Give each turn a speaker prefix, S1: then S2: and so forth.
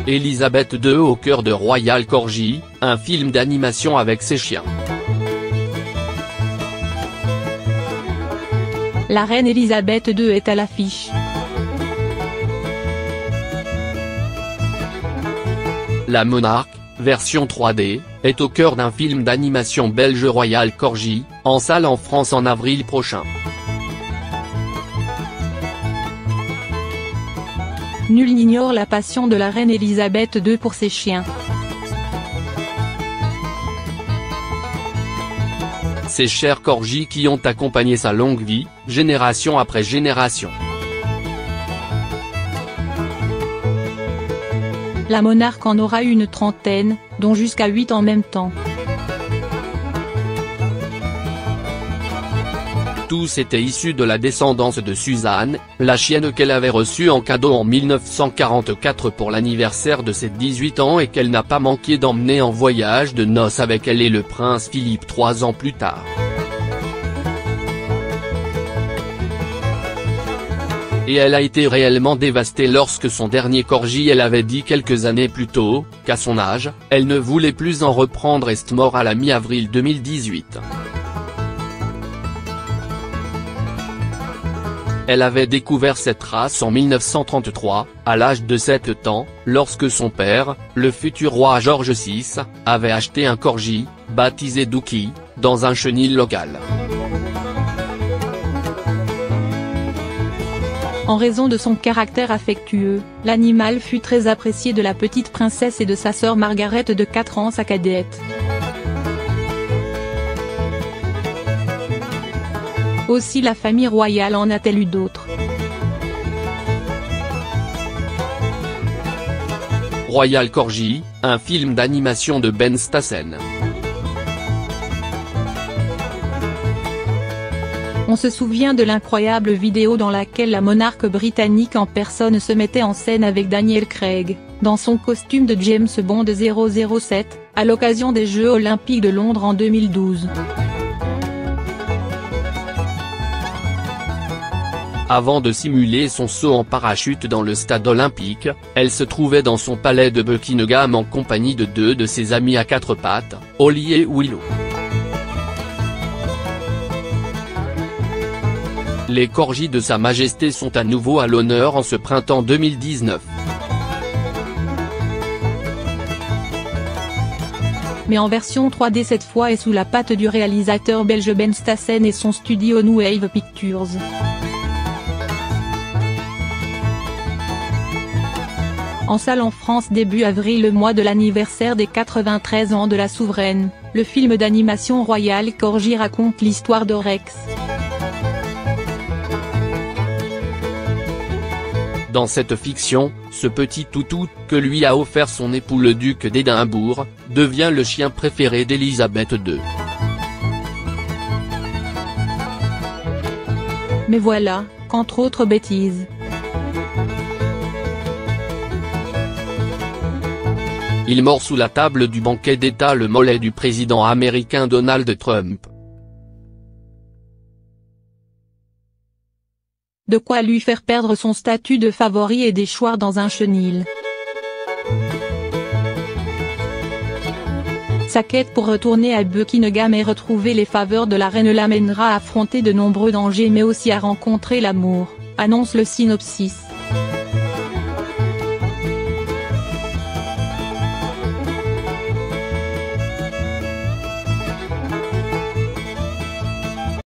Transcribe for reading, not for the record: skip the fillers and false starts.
S1: Elisabeth II au cœur de Royal Corgi, un film d'animation avec ses chiens.
S2: La reine Elisabeth II est à l'affiche.
S1: La monarque, version 3D, est au cœur d'un film d'animation belge Royal Corgi, en salle en France en avril prochain.
S2: Nul n'ignore la passion de la reine Elisabeth II pour ses chiens.
S1: Ces chers corgis qui ont accompagné sa longue vie, génération après génération.
S2: La monarque en aura eu une trentaine, dont jusqu'à 8 en même temps.
S1: Tous étaient issus de la descendance de Suzanne, la chienne qu'elle avait reçue en cadeau en 1944 pour l'anniversaire de ses 18 ans et qu'elle n'a pas manqué d'emmener en voyage de noces avec elle et le prince Philippe 3 ans plus tard. Et elle a été réellement dévastée lorsque son dernier corgi elle avait dit quelques années plus tôt, qu'à son âge, elle ne voulait plus en reprendre est mort à la mi-avril 2018. Elle avait découvert cette race en 1933, à l'âge de 7 ans, lorsque son père, le futur roi George VI, avait acheté un corgi, baptisé Dookie, dans un chenil local.
S2: En raison de son caractère affectueux, l'animal fut très apprécié de la petite princesse et de sa sœur Margaret de 4 ans sa cadette. Aussi la famille royale en a-t-elle eu d'autres.
S1: Royal Corgi, un film d'animation de Ben Stassen.
S2: On se souvient de l'incroyable vidéo dans laquelle la monarque britannique en personne se mettait en scène avec Daniel Craig, dans son costume de James Bond 007, à l'occasion des Jeux Olympiques de Londres en 2012.
S1: Avant de simuler son saut en parachute dans le stade olympique, elle se trouvait dans son palais de Buckingham en compagnie de 2 de ses amis à 4 pattes, Holly et Willow. Les corgis de Sa Majesté sont à nouveau à l'honneur en ce printemps 2019.
S2: Mais en version 3D cette fois et sous la patte du réalisateur belge Ben Stassen et son studio New Wave Pictures. En salle en France début avril, le mois de l'anniversaire des 93 ans de la souveraine, le film d'animation Royal Corgi raconte l'histoire de Rex.
S1: Dans cette fiction, ce petit toutou, que lui a offert son époux le duc d'Édimbourg, devient le chien préféré d'Elisabeth II.
S2: Mais voilà, qu'entre autres bêtises.
S1: Il mord sous la table du banquet d'État le mollet du président américain Donald Trump.
S2: De quoi lui faire perdre son statut de favori et déchoir dans un chenil. Sa quête pour retourner à Buckingham et retrouver les faveurs de la reine l'amènera à affronter de nombreux dangers mais aussi à rencontrer l'amour, annonce le synopsis.